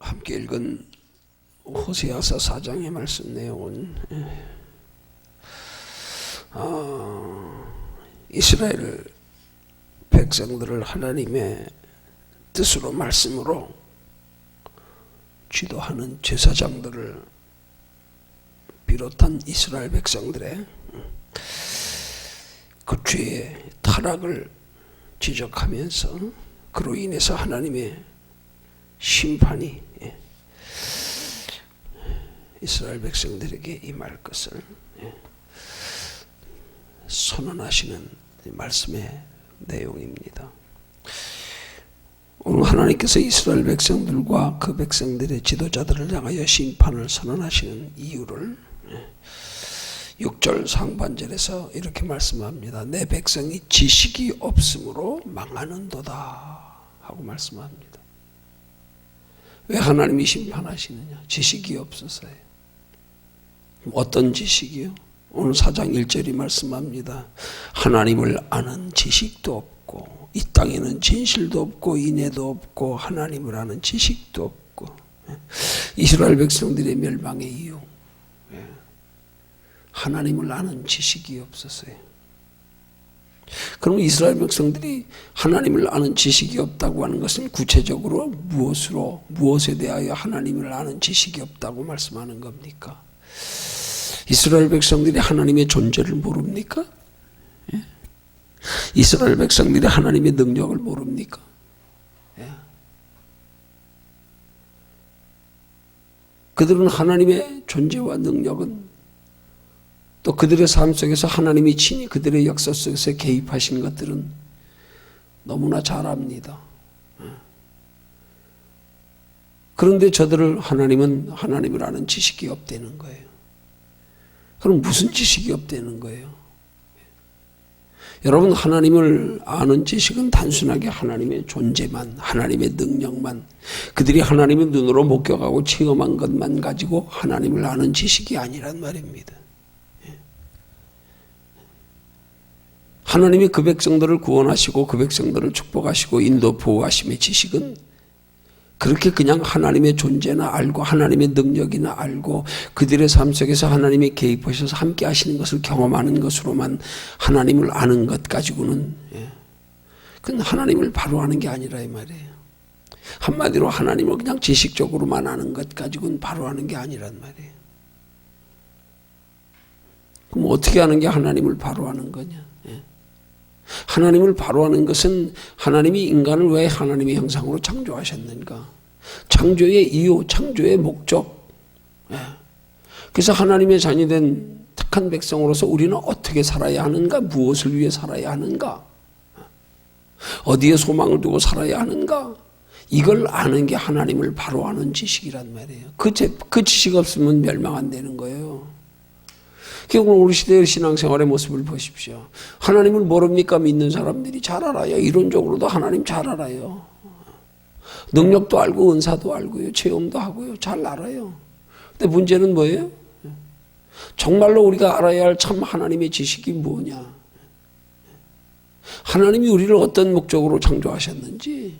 함께 읽은 호세아서 4장의 말씀 내용은 이스라엘 백성들을 하나님의 뜻으로 말씀으로 지도하는 제사장들을 비롯한 이스라엘 백성들의 그 죄의 타락을 지적하면서 그로 인해서 하나님의 심판이 이스라엘 백성들에게 임할 것을 선언하시는 말씀의 내용입니다. 오늘 하나님께서 이스라엘 백성들과 그 백성들의 지도자들을 향하여 심판을 선언하시는 이유를 6절 상반절에서 이렇게 말씀합니다. 내 백성이 지식이 없으므로 망하는도다 하고 말씀합니다. 왜 하나님이 심판하시느냐? 지식이 없어서요. 어떤 지식이요? 오늘 4장 1절이 말씀합니다. 하나님을 아는 지식도 없고 이 땅에는 진실도 없고 인애도 없고 하나님을 아는 지식도 없고. 이스라엘 백성들의 멸망의 이유, 하나님을 아는 지식이 없었어요. 그럼 이스라엘 백성들이 하나님을 아는 지식이 없다고 하는 것은 구체적으로 무엇에 대하여 하나님을 아는 지식이 없다고 말씀하는 겁니까? 이스라엘 백성들이 하나님의 존재를 모릅니까? 이스라엘 백성들이 하나님의 능력을 모릅니까? 그들은 하나님의 존재와 능력은 또 그들의 삶 속에서 하나님이 친히 그들의 역사 속에서 개입하신 것들은 너무나 잘 압니다. 그런데 저들을 하나님은 하나님을 아는 지식이 없다는 거예요. 그럼 무슨 지식이 없다는 거예요? 여러분, 하나님을 아는 지식은 단순하게 하나님의 존재만, 하나님의 능력만, 그들이 하나님의 눈으로 목격하고 체험한 것만 가지고 하나님을 아는 지식이 아니란 말입니다. 하나님이 그 백성들을 구원하시고 그 백성들을 축복하시고 인도 보호하심의 지식은 그렇게 그냥 하나님의 존재나 알고 하나님의 능력이나 알고 그들의 삶 속에서 하나님이 개입하셔서 함께 하시는 것을 경험하는 것으로만 하나님을 아는 것 가지고는 그건 하나님을 바로 아는 게 아니라 이 말이에요. 한마디로 하나님을 그냥 지식적으로만 아는 것 가지고는 바로 아는 게 아니란 말이에요. 그럼 어떻게 아는 게 하나님을 바로 아는 거냐? 하나님을 바로 아는 것은 하나님이 인간을 왜 하나님의 형상으로 창조하셨는가? 창조의 이유, 창조의 목적. 그래서 하나님의 자녀된 택한 백성으로서 우리는 어떻게 살아야 하는가? 무엇을 위해 살아야 하는가? 어디에 소망을 두고 살아야 하는가? 이걸 아는 게 하나님을 바로 아는 지식이란 말이에요. 그 지식 없으면 멸망 안 되는 거예요. 결국 우리 시대의 신앙생활의 모습을 보십시오. 하나님을 모릅니까? 믿는 사람들이 잘 알아요. 이론적으로도 하나님 잘 알아요. 능력도 알고 은사도 알고요. 체험도 하고요. 잘 알아요. 근데 문제는 뭐예요? 정말로 우리가 알아야 할 참 하나님의 지식이 뭐냐? 하나님이 우리를 어떤 목적으로 창조하셨는지,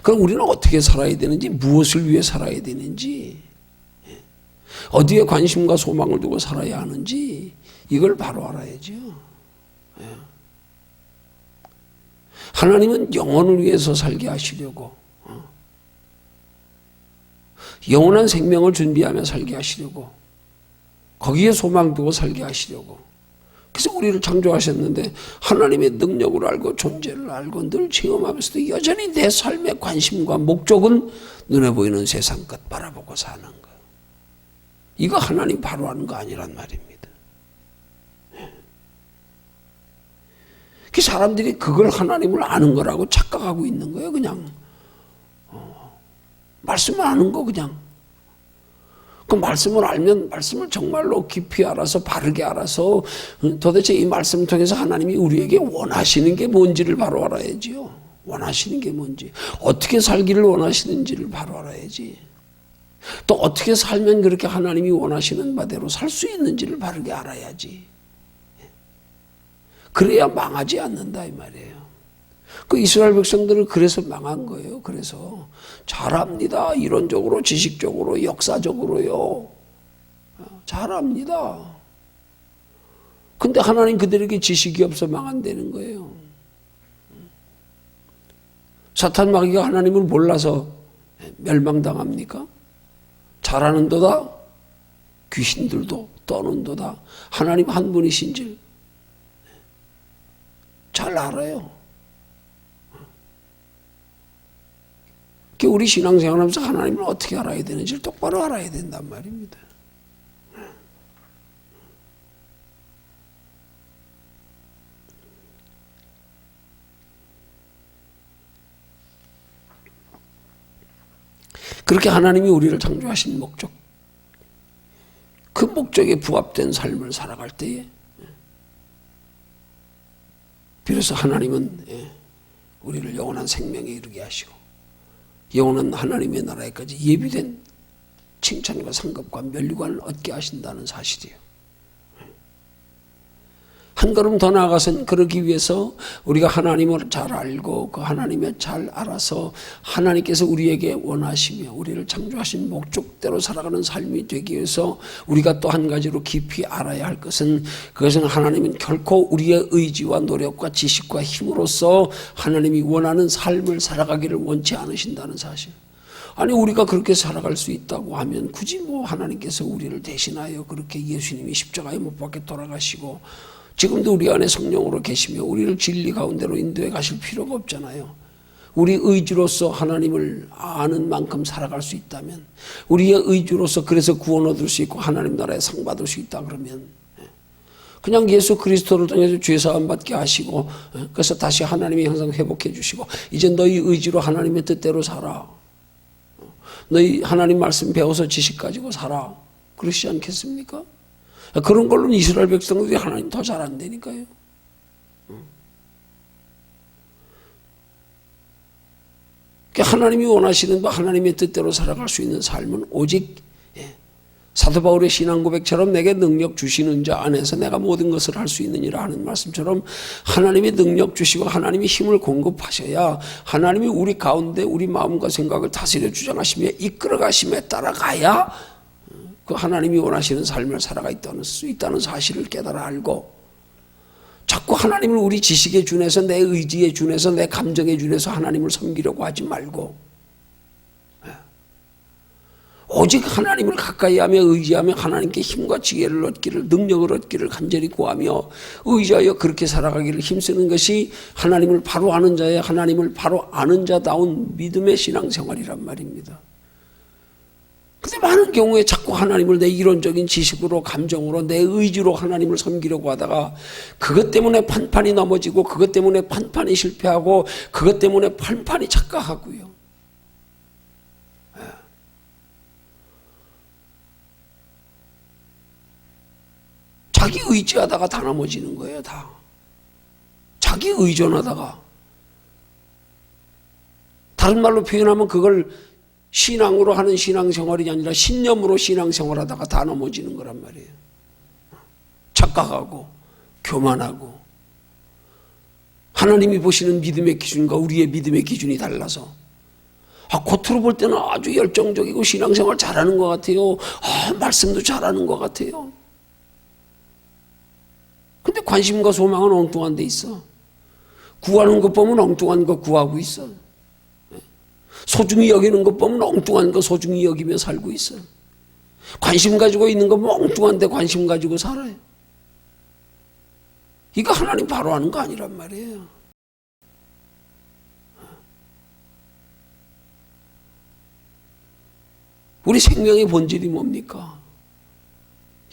그럼 우리는 어떻게 살아야 되는지, 무엇을 위해 살아야 되는지, 어디에 관심과 소망을 두고 살아야 하는지 이걸 바로 알아야죠. 하나님은 영혼을 위해서 살게 하시려고, 영원한 생명을 준비하며 살게 하시려고, 거기에 소망 두고 살게 하시려고, 그래서 우리를 창조하셨는데 하나님의 능력을 알고 존재를 알고 늘 체험하면서도 여전히 내 삶의 관심과 목적은 눈에 보이는 세상 것 바라보고 사는 거예요. 이거 하나님 바로 아는 거 아니란 말입니다. 그 사람들이 그걸 하나님을 아는 거라고 착각하고 있는 거예요. 그냥 말씀을 아는 거 그냥. 그 말씀을 알면 말씀을 정말로 깊이 알아서 바르게 알아서 도대체 이 말씀을 통해서 하나님이 우리에게 원하시는 게 뭔지를 바로 알아야지요. 원하시는 게 뭔지, 어떻게 살기를 원하시는지를 바로 알아야지. 또 어떻게 살면 그렇게 하나님이 원하시는 바대로 살 수 있는지를 바르게 알아야지. 그래야 망하지 않는다 이 말이에요. 그 이스라엘 백성들은 그래서 망한 거예요. 그래서 잘합니다. 이론적으로, 지식적으로, 역사적으로요. 잘합니다. 근데 하나님 그들에게 지식이 없어 망한다는 거예요. 사탄 마귀가 하나님을 몰라서 멸망당합니까? 잘하는도다. 귀신들도 떠는도다. 하나님 한 분이신 줄 잘 알아요. 우리 신앙생활하면서 하나님을 어떻게 알아야 되는지를 똑바로 알아야 된단 말입니다. 그렇게 하나님이 우리를 창조하신 목적, 그 목적에 부합된 삶을 살아갈 때에 비로소 하나님은 우리를 영원한 생명에 이르게 하시고 영원한 하나님의 나라에까지 예비된 칭찬과 상급과 면류관을 얻게 하신다는 사실이에요. 한 걸음 더 나아가서는 그러기 위해서 우리가 하나님을 잘 알고 그 하나님을 잘 알아서 하나님께서 우리에게 원하시며 우리를 창조하신 목적대로 살아가는 삶이 되기 위해서 우리가 또 한 가지로 깊이 알아야 할 것은, 그것은 하나님은 결코 우리의 의지와 노력과 지식과 힘으로써 하나님이 원하는 삶을 살아가기를 원치 않으신다는 사실. 아니, 우리가 그렇게 살아갈 수 있다고 하면 굳이 하나님께서 우리를 대신하여 그렇게 예수님이 십자가에 못 박혀 돌아가시고 지금도 우리 안에 성령으로 계시며 우리를 진리 가운데로 인도해 가실 필요가 없잖아요. 우리 의지로서 하나님을 아는 만큼 살아갈 수 있다면, 우리의 의지로서 그래서 구원 얻을 수 있고 하나님 나라에 상 받을 수 있다 그러면 그냥 예수 그리스도를 통해서 죄사함 받게 하시고 그래서 다시 하나님의 형상 회복해 주시고 이제 너희 의지로 하나님의 뜻대로 살아. 너희 하나님 말씀 배워서 지식 가지고 살아. 그러시지 않겠습니까? 그런 걸로는 이스라엘 백성들이 하나님 더 잘한다니까요. 하나님이 원하시는 하나님의 뜻대로 살아갈 수 있는 삶은 오직 사도 바울의 신앙 고백처럼 내게 능력 주시는 자 안에서 내가 모든 것을 할 수 있느니라 하는 말씀처럼 하나님이 능력 주시고 하나님이 힘을 공급하셔야 하나님이 우리 가운데 우리 마음과 생각을 다스려 주장하시며 이끌어 가심에 따라가야 그 하나님이 원하시는 삶을 살아가 수 있다는 사실을 깨달아 알고, 자꾸 하나님을 우리 지식에 준해서 내 의지에 준해서 내 감정에 준해서 하나님을 섬기려고 하지 말고 오직 하나님을 가까이 하며 의지하며 하나님께 힘과 지혜를 얻기를, 능력을 얻기를 간절히 구하며 의지하여 그렇게 살아가기를 힘쓰는 것이 하나님을 바로 아는 자의 하나님을 바로 아는 자다운 믿음의 신앙생활이란 말입니다. 근데 많은 경우에 자꾸 하나님을 내 이론적인 지식으로, 감정으로, 내 의지로 하나님을 섬기려고 하다가 그것 때문에 판판이 넘어지고 그것 때문에 판판이 실패하고 그것 때문에 판판이 착각하고요. 자기 의지하다가 다 넘어지는 거예요. 다. 자기 의존하다가. 다른 말로 표현하면 그걸 신앙으로 하는 신앙생활이 아니라 신념으로 신앙생활하다가 다 넘어지는 거란 말이에요. 착각하고 교만하고 하나님이 보시는 믿음의 기준과 우리의 믿음의 기준이 달라서 겉으로 볼 때는 아주 열정적이고 신앙생활 잘하는 것 같아요. 말씀도 잘하는 것 같아요. 근데 관심과 소망은 엉뚱한 데 있어. 구하는 것 보면 엉뚱한 거 구하고 있어. 소중히 여기는 것 보면 엉뚱한 거 소중히 여기며 살고 있어요. 관심 가지고 있는 거 보면 엉뚱한데 관심 가지고 살아요. 이거 하나님 바로 하는 거 아니란 말이에요. 우리 생명의 본질이 뭡니까?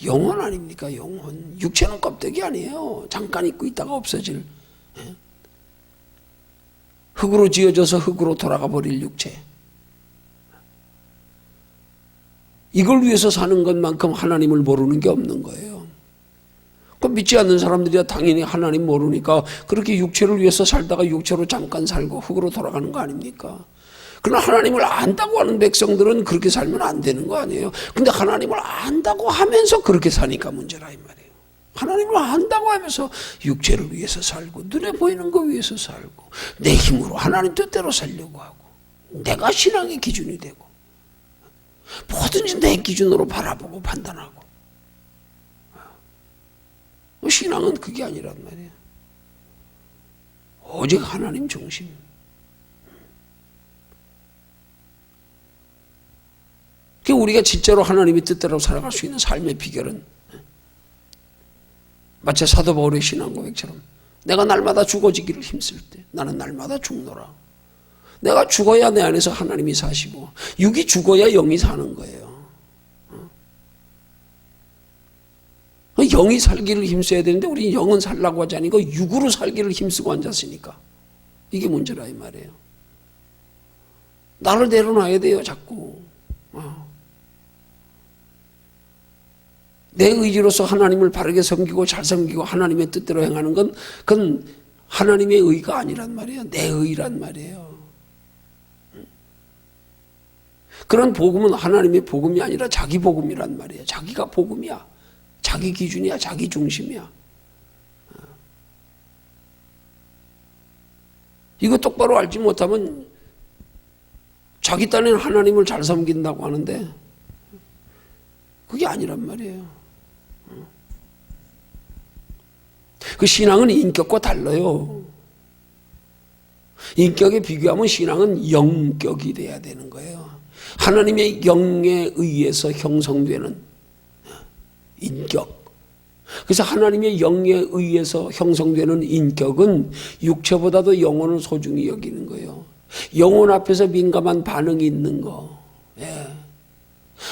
영혼 아닙니까? 영혼. 육체는 껍데기 아니에요. 잠깐 입고 있다가 없어질. 흙으로 지어져서 흙으로 돌아가 버릴 육체. 이걸 위해서 사는 것만큼 하나님을 모르는 게 없는 거예요. 그 믿지 않는 사람들이야 당연히 하나님 모르니까 그렇게 육체를 위해서 살다가 육체로 잠깐 살고 흙으로 돌아가는 거 아닙니까? 그러나 하나님을 안다고 하는 백성들은 그렇게 살면 안 되는 거 아니에요? 근데 하나님을 안다고 하면서 그렇게 사니까 문제라 이 말이에요. 하나님을 안다고 하면서 육체를 위해서 살고 눈에 보이는 거 위해서 살고 내 힘으로 하나님 뜻대로 살려고 하고 내가 신앙의 기준이 되고 뭐든지 내 기준으로 바라보고 판단하고 신앙은 그게 아니란 말이에요. 오직 하나님 중심. 우리가 진짜로 하나님의 뜻대로 살아갈 수 있는 삶의 비결은 마치 사도 바울의 신앙 고백처럼 내가 날마다 죽어지기를 힘쓸 때 나는 날마다 죽노라. 내가 죽어야 내 안에서 하나님이 사시고 육이 죽어야 영이 사는 거예요. 영이 살기를 힘써야 되는데 우리는 영은 살라고 하지 않고 육으로 살기를 힘쓰고 앉았으니까 이게 문제라 이 말이에요. 나를 내려놔야 돼요 자꾸. 내 의지로서 하나님을 바르게 섬기고 잘 섬기고 하나님의 뜻대로 행하는 건 그건 하나님의 의가 아니란 말이에요. 내 의란 말이에요. 그런 복음은 하나님의 복음이 아니라 자기 복음이란 말이에요. 자기가 복음이야. 자기 기준이야. 자기 중심이야. 이거 똑바로 알지 못하면 자기 딴에는 하나님을 잘 섬긴다고 하는데 그게 아니란 말이에요. 그 신앙은 인격과 달라요. 인격에 비교하면 신앙은 영격이 돼야 되는 거예요. 하나님의 영에 의해서 형성되는 인격. 그래서 하나님의 영에 의해서 형성되는 인격은 육체보다도 영혼을 소중히 여기는 거예요. 영혼 앞에서 민감한 반응이 있는 거.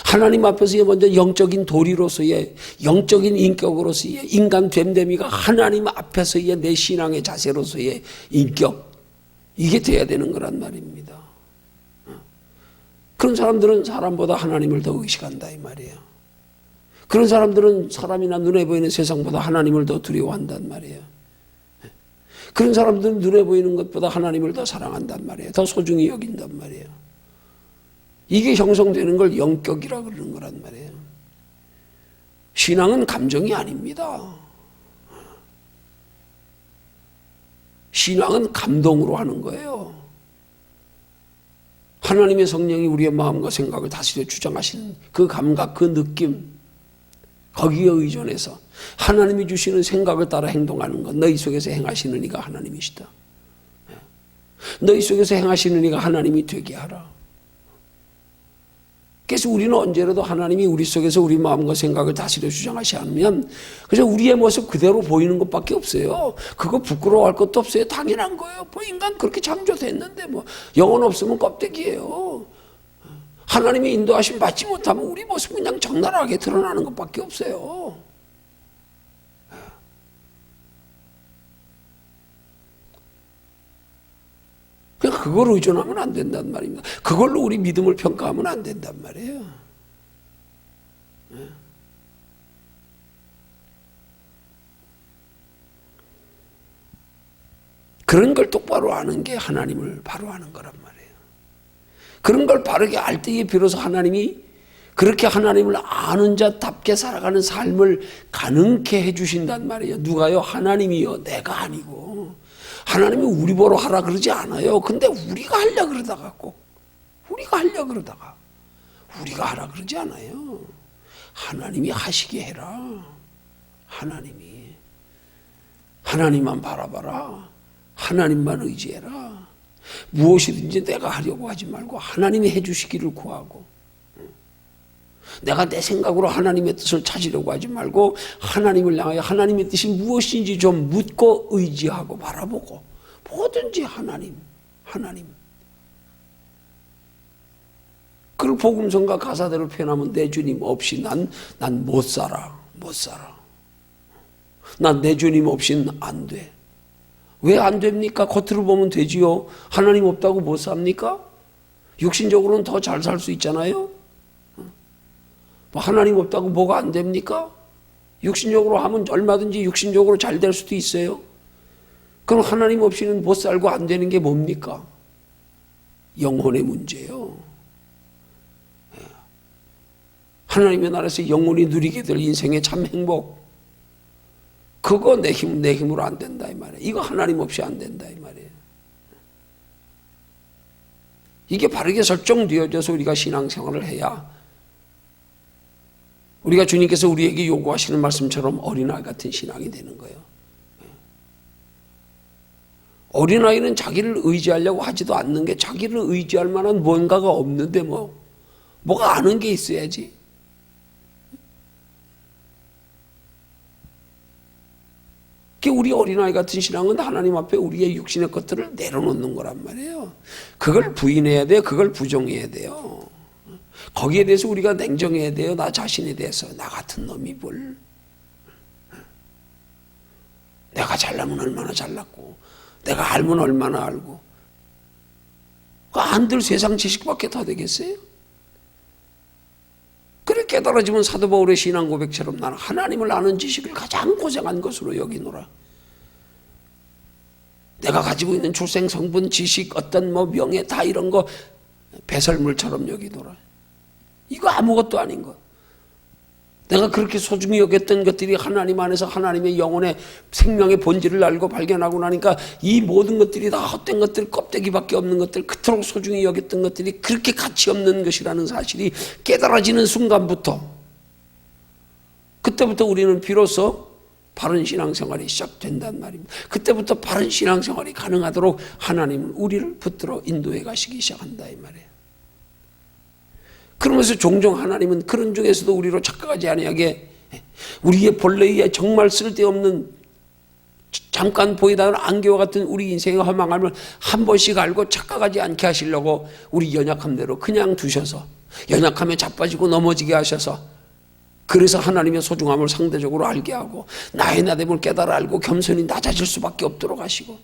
하나님 앞에서 먼저 영적인 도리로서의 영적인 인격으로서의 인간 됨됨이가 하나님 앞에서의 내 신앙의 자세로서의 인격, 이게 돼야 되는 거란 말입니다. 그런 사람들은 사람보다 하나님을 더 의식한다 이 말이에요. 그런 사람들은 사람이나 눈에 보이는 세상보다 하나님을 더 두려워한단 말이에요. 그런 사람들은 눈에 보이는 것보다 하나님을 더 사랑한단 말이에요. 더 소중히 여긴단 말이에요. 이게 형성되는 걸 영격이라 그러는 거란 말이에요. 신앙은 감정이 아닙니다. 신앙은 감동으로 하는 거예요. 하나님의 성령이 우리의 마음과 생각을 다스려 주장하시는 그 감각, 그 느낌, 거기에 의존해서 하나님이 주시는 생각을 따라 행동하는 것. 너희 속에서 행하시는 이가 하나님이시다. 너희 속에서 행하시는 이가 하나님이 되게 하라. 그래서 우리는 언제라도 하나님이 우리 속에서 우리 마음과 생각을 다스려 주장하시 않으면 그래서 우리의 모습 그대로 보이는 것밖에 없어요. 그거 부끄러워할 것도 없어요. 당연한 거예요. 뭐 인간 그렇게 창조됐는데 뭐 영혼 없으면 껍데기예요. 하나님의 인도하심 받지 못하면 우리 모습 그냥 적나라하게 드러나는 것밖에 없어요. 그냥 그걸 의존하면 안 된단 말입니다. 그걸로 우리 믿음을 평가하면 안 된단 말이에요. 그런 걸 똑바로 아는 게 하나님을 바로 아는 거란 말이에요. 그런 걸 바르게 알 때에 비로소 하나님이 그렇게 하나님을 아는 자답게 살아가는 삶을 가능케 해주신단 말이에요. 누가요? 하나님이요. 내가 아니고. 하나님이 우리 보러 하라 그러지 않아요. 근데 우리가 하려 그러다가 우리가 하라 그러지 않아요. 하나님이 하시게 해라. 하나님만 바라봐라. 하나님만 의지해라. 무엇이든지 내가 하려고 하지 말고 하나님이 해주시기를 구하고 내가 내 생각으로 하나님의 뜻을 찾으려고 하지 말고 하나님을 향하여 하나님의 뜻이 무엇인지 좀 묻고 의지하고 바라보고 뭐든지 하나님. 그걸 복음성과 가사대로 표현하면 내 주님 없이 난 못 살아. 난 내 주님 없이는 안 돼. 왜 안 됩니까? 겉으로 보면 되지요. 하나님 없다고 못 삽니까? 육신적으로는 더 잘 살 수 있잖아요. 하나님 없다고 뭐가 안 됩니까? 육신적으로 하면 얼마든지 육신적으로 잘 될 수도 있어요. 그럼 하나님 없이는 못 살고 안 되는 게 뭡니까? 영혼의 문제예요. 하나님의 나라에서 영혼이 누리게 될 인생의 참 행복. 그거 내 힘으로 안 된다 이 말이에요. 이거 하나님 없이 안 된다 이 말이에요. 이게 바르게 설정되어져서 우리가 신앙생활을 해야 우리가 주님께서 우리에게 요구하시는 말씀처럼 어린아이 같은 신앙이 되는 거예요. 어린아이는 자기를 의지하려고 하지도 않는 게 자기를 의지할 만한 뭔가가 없는데 뭐가 아는 게 있어야지. 우리 어린아이 같은 신앙은 하나님 앞에 우리의 육신의 것들을 내려놓는 거란 말이에요. 그걸 부인해야 돼요. 그걸 부정해야 돼요. 거기에 대해서 우리가 냉정해야 돼요. 나 자신에 대해서. 나 같은 놈이 뭘. 내가 잘나면 얼마나 잘났고 내가 알면 얼마나 알고 안들 세상 지식밖에 다 되겠어요? 그래 깨달아지면 사도 바울의 신앙 고백처럼 나는 하나님을 아는 지식을 가장 고생한 것으로 여기노라. 내가 가지고 있는 출생 성분 지식 어떤 명예 다 이런 거 배설물처럼 여기노라. 이거 아무것도 아닌 거. 내가 그렇게 소중히 여겼던 것들이 하나님 안에서 하나님의 영혼의 생명의 본질을 알고 발견하고 나니까 이 모든 것들이 다 헛된 것들, 껍데기밖에 없는 것들, 그토록 소중히 여겼던 것들이 그렇게 가치 없는 것이라는 사실이 깨달아지는 순간부터 그때부터 우리는 비로소 바른 신앙생활이 시작된단 말입니다. 그때부터 바른 신앙생활이 가능하도록 하나님은 우리를 붙들어 인도해 가시기 시작한다 이 말이에요. 그러면서 종종 하나님은 그런 중에서도 우리로 착각하지 아니하게 우리의 본래의 정말 쓸데없는 잠깐 보이다는 안개와 같은 우리 인생의 허망함을 한 번씩 알고 착각하지 않게 하시려고 우리 연약함대로 그냥 두셔서 연약함에 자빠지고 넘어지게 하셔서 그래서 하나님의 소중함을 상대적으로 알게 하고 나의 나됨을 깨달아 알고 겸손히 낮아질 수밖에 없도록 하시고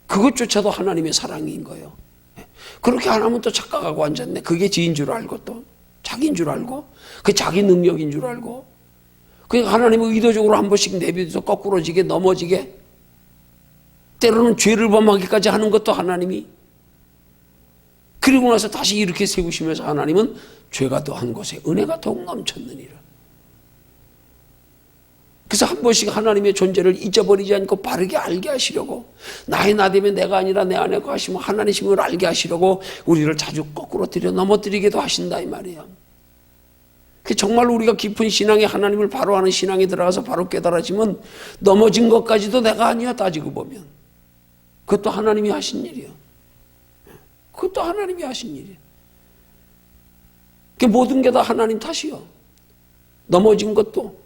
그것조차도 하나님의 사랑인 거예요. 그렇게 안 하면 또 착각하고 앉았네. 그게 지인 줄 알고 또 자기인 줄 알고 그게 자기 능력인 줄 알고 그러니까 하나님은 의도적으로 한 번씩 내비둬서 거꾸로지게 넘어지게 때로는 죄를 범하기까지 하는 것도 하나님이 그리고 나서 다시 이렇게 세우시면서 하나님은 죄가 더한 곳에 은혜가 더욱 넘쳤느니라. 그래서 한 번씩 하나님의 존재를 잊어버리지 않고 바르게 알게 하시려고 나의 나됨에 내가 아니라 내 안에 거하시면 하나님심을 알게 하시려고 우리를 자주 거꾸로 들여 넘어뜨리기도 하신다 이 말이에요. 정말 우리가 깊은 신앙에 하나님을 바로 아는 신앙에 들어가서 바로 깨달아지면 넘어진 것까지도 내가 아니야 따지고 보면 그것도 하나님이 하신 일이에요. 그것도 하나님이 하신 일이에요. 모든 게 다 하나님 탓이요. 넘어진 것도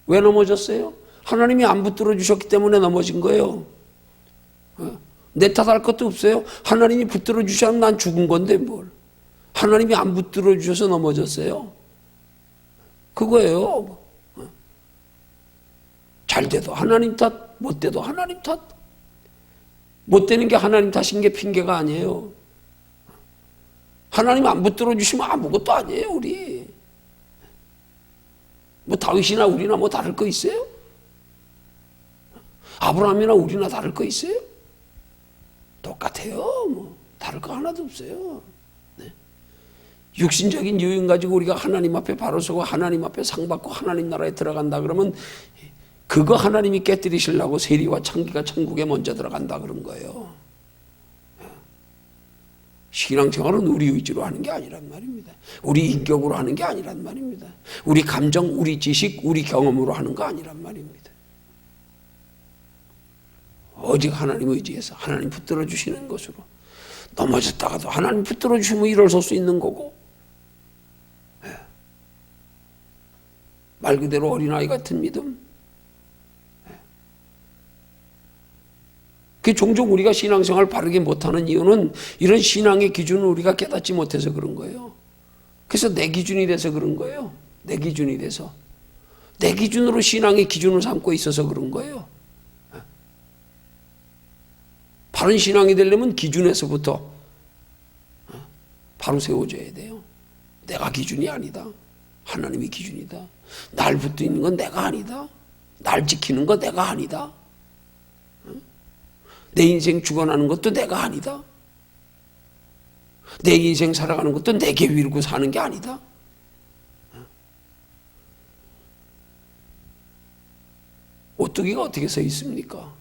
왜 넘어졌어요? 하나님이 안 붙들어 주셨기 때문에 넘어진 거예요. 내 탓할 것도 없어요. 하나님이 붙들어 주셔서 난 죽은 건데 뭘. 하나님이 안 붙들어 주셔서 넘어졌어요. 그거예요. 잘 돼도 하나님 탓, 못 돼도 하나님 탓. 못 되는 게 하나님 탓인 게 핑계가 아니에요. 하나님 안 붙들어 주시면 아무것도 아니에요, 우리. 다윗이나 우리나 다를 거 있어요? 아브라함이나 우리나 다를 거 있어요? 똑같아요. 다를 거 하나도 없어요. 네. 육신적인 유인 가지고 우리가 하나님 앞에 바로 서고 하나님 앞에 상 받고 하나님 나라에 들어간다 그러면 그거 하나님이 깨뜨리시려고 세리와 창기가 천국에 먼저 들어간다 그런 거예요. 신앙생활은 우리 의지로 하는 게 아니란 말입니다. 우리 인격으로 하는 게 아니란 말입니다. 우리 감정, 우리 지식, 우리 경험으로 하는 거 아니란 말입니다. 오직 하나님 의지해서 하나님 붙들어 주시는 것으로 넘어졌다가도 하나님 붙들어 주시면 일어설 수 있는 거고 말 그대로 어린아이 같은 믿음. 종종 우리가 신앙생활을 바르게 못하는 이유는 이런 신앙의 기준을 우리가 깨닫지 못해서 그런 거예요. 그래서 내 기준이 돼서 그런 거예요. 내 기준이 돼서. 내 기준으로 신앙의 기준을 삼고 있어서 그런 거예요. 바른 신앙이 되려면 기준에서부터 바로 세워져야 돼요. 내가 기준이 아니다. 하나님이 기준이다. 날 붙들는 건 내가 아니다. 날 지키는 건 내가 아니다. 내 인생 죽어나는 것도 내가 아니다. 내 인생 살아가는 것도 내게 위르고 사는 게 아니다. 오뚜기가 어떻게 서 있습니까?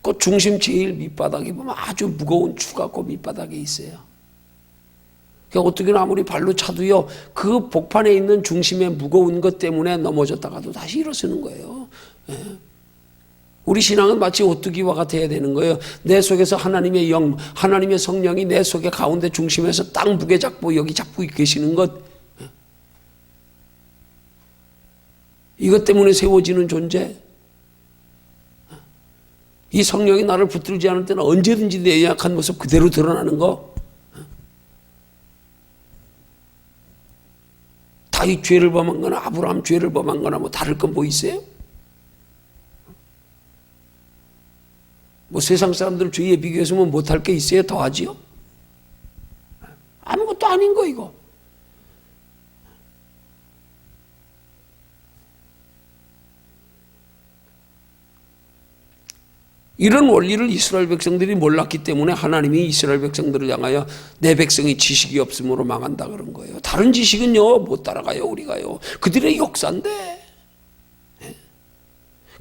그 중심 제일 밑바닥에 보면 아주 무거운 추가 그 밑바닥에 있어요. 그러니까 오뚜기는 아무리 발로 차도요, 그 복판에 있는 중심의 무거운 것 때문에 넘어졌다가도 다시 일어서는 거예요. 예. 우리 신앙은 마치 오뚜기와 같아야 되는 거예요. 내 속에서 하나님의 영, 하나님의 성령이 내 속에 가운데 중심에서 딱 무게 잡고 여기 잡고 계시는 것. 이것 때문에 세워지는 존재. 이 성령이 나를 붙들지 않을 때는 언제든지 내 약한 모습 그대로 드러나는 거. 다윗 죄를 범한 거나 아브라함 죄를 범한 거나 뭐 다를 건 뭐 있어요? 뭐 세상 사람들 죄에 비교해서 뭐 못할 게 있어요? 더하지요? 아무것도 아닌 거 이거. 이런 원리를 이스라엘 백성들이 몰랐기 때문에 하나님이 이스라엘 백성들을 향하여 내 백성이 지식이 없으므로 망한다 그런 거예요. 다른 지식은요 못 따라가요 우리가요. 그들의 역사인데,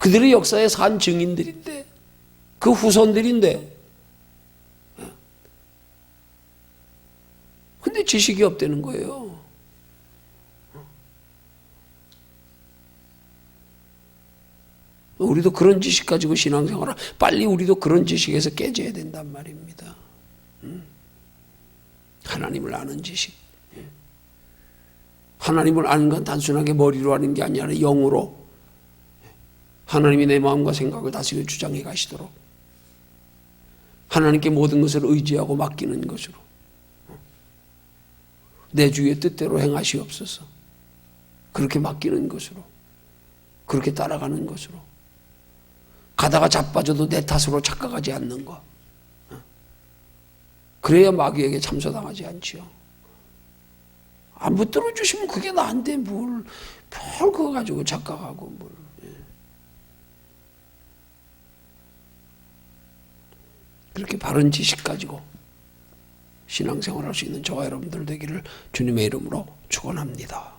그들의 역사에 산 증인들인데, 그 후손들인데, 근데 지식이 없다는 거예요. 우리도 그런 지식 가지고 신앙생활을 빨리 우리도 그런 지식에서 깨져야 된단 말입니다. 하나님을 아는 지식. 하나님을 아는 건 단순하게 머리로 아는 게 아니라 영으로 하나님이 내 마음과 생각을 다스려 주장해 가시도록 하나님께 모든 것을 의지하고 맡기는 것으로 내 주의 뜻대로 행하시옵소서. 그렇게 맡기는 것으로, 그렇게 따라가는 것으로, 가다가 자빠져도 내 탓으로 착각하지 않는 것. 그래야 마귀에게 참소당하지 않지요. 안 붙들어 주시면 그게 나한테 뭘 그거 가지고 착각하고 뭘. 그렇게 바른 지식 가지고 신앙생활할 수 있는 저와 여러분들 되기를 주님의 이름으로 축원합니다.